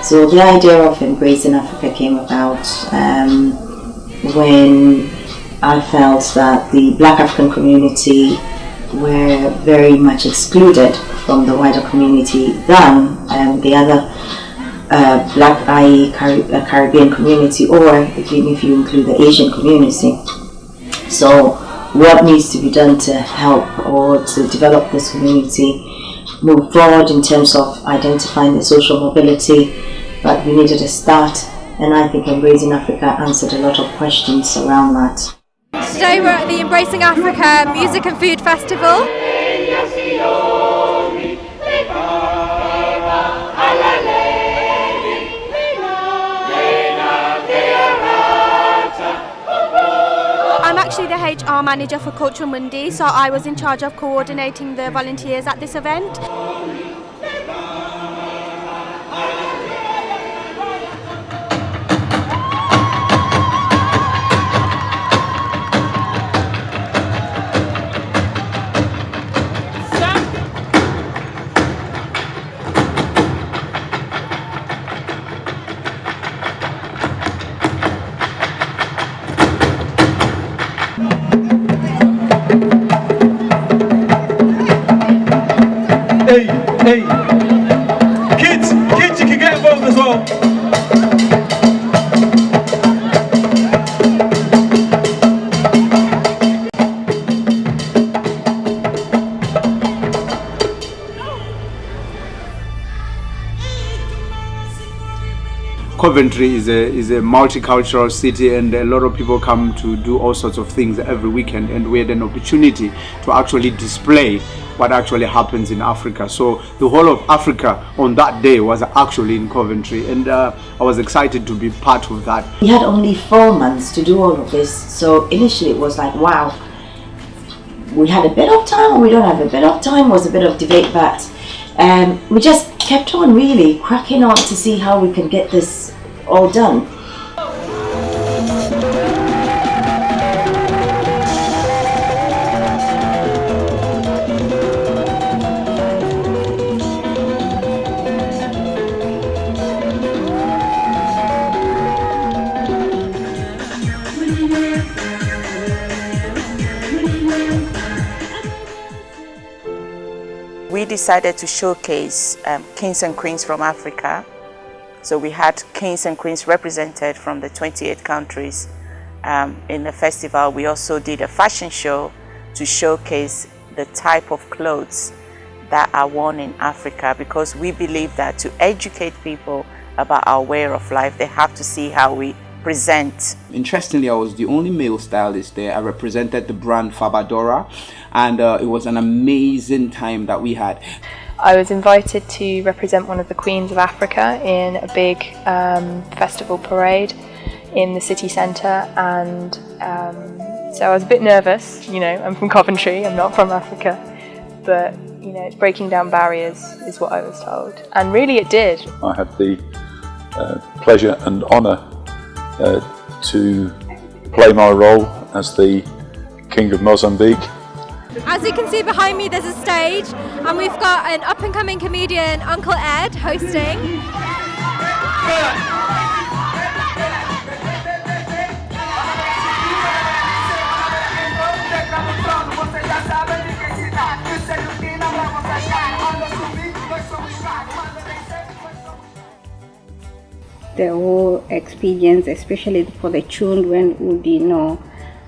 So the idea of Embracing Africa came about when I felt that the Black African community were very much excluded from the wider community than the other Black, i.e. Caribbean community, or even if you include the Asian community. So what needs to be done to help or to develop this community move forward in terms of identifying the social mobility? But we needed a start, and I think Embracing Africa answered a lot of questions around that. Today we're at the Embracing Africa Music and Food Festival. I'm actually the HR manager for Cultural Mundi, so I was in charge of coordinating the volunteers at this event. Hey, kids, you can get involved as well. Coventry is a multicultural city, and a lot of people come to do all sorts of things every weekend, and we had an opportunity to actually display what actually happens in Africa. So the whole of Africa on that day was actually in Coventry, and I was excited to be part of that. We had only 4 months to do all of this, so initially it was like, wow, we had a bit of time or we don't have a bit of time, was a bit of debate, but we just kept on really cracking on to see how we can get this all done. We decided to showcase kings and queens from Africa. So we had kings and queens represented from the 28 countries in the festival. We also did a fashion show to showcase the type of clothes that are worn in Africa, because we believe that to educate people about our way of life, they have to see how we present. Interestingly, I was the only male stylist there. I represented the brand Fabadora, and it was an amazing time that we had. I was invited to represent one of the Queens of Africa in a big festival parade in the city centre, and so I was a bit nervous. You know, I'm from Coventry, I'm not from Africa, but you know, breaking down barriers is what I was told, and really it did. I had the pleasure and honour to play my role as the King of Mozambique. As you can see behind me, there's a stage, and we've got an up-and-coming comedian, Uncle Ed, hosting. The whole experience, especially for the children who didn't know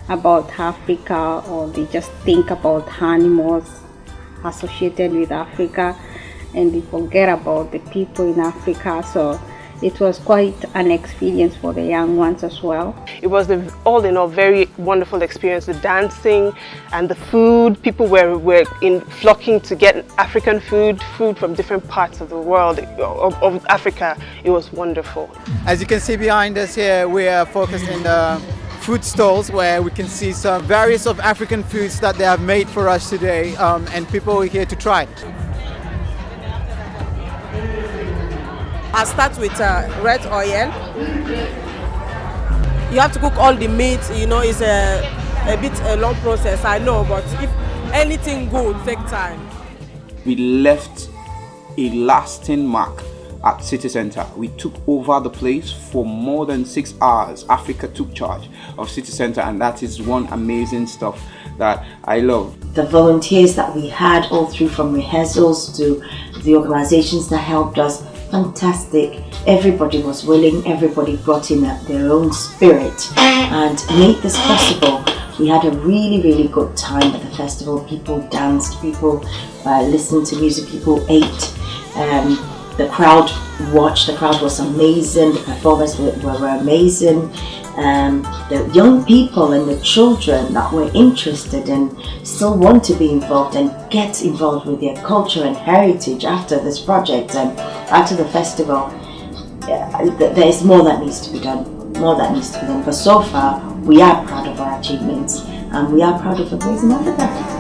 about Africa, or they just think about animals associated with Africa and they forget about the people in Africa. So it was quite an experience for the young ones as well. It was all in all very wonderful experience. The dancing and the food, people were flocking to get African food from different parts of the world, of Africa. It was wonderful. As you can see behind us here, we are focused in the food stalls where we can see some various of African foods that they have made for us today, and people are here to try. I'll start with red oil. You have to cook all the meat, you know, it's a bit a long process, I know, but if anything good, take time. We left a lasting mark at City Centre. We took over the place for more than 6 hours. Africa took charge of City Centre, and that is one amazing stuff that I love. The volunteers that we had all through, from rehearsals to the organizations that helped us, fantastic. Everybody was willing, everybody brought in their own spirit and made this possible. We had a really good time at the festival. People danced, people listened to music, people ate. The crowd watched, the crowd was amazing, the performers were amazing. The young people and the children that were interested and still want to be involved and get involved with their culture and heritage after this project and after the festival, there is more that needs to be done. But so far, we are proud of our achievements and we are proud of Raising Africa.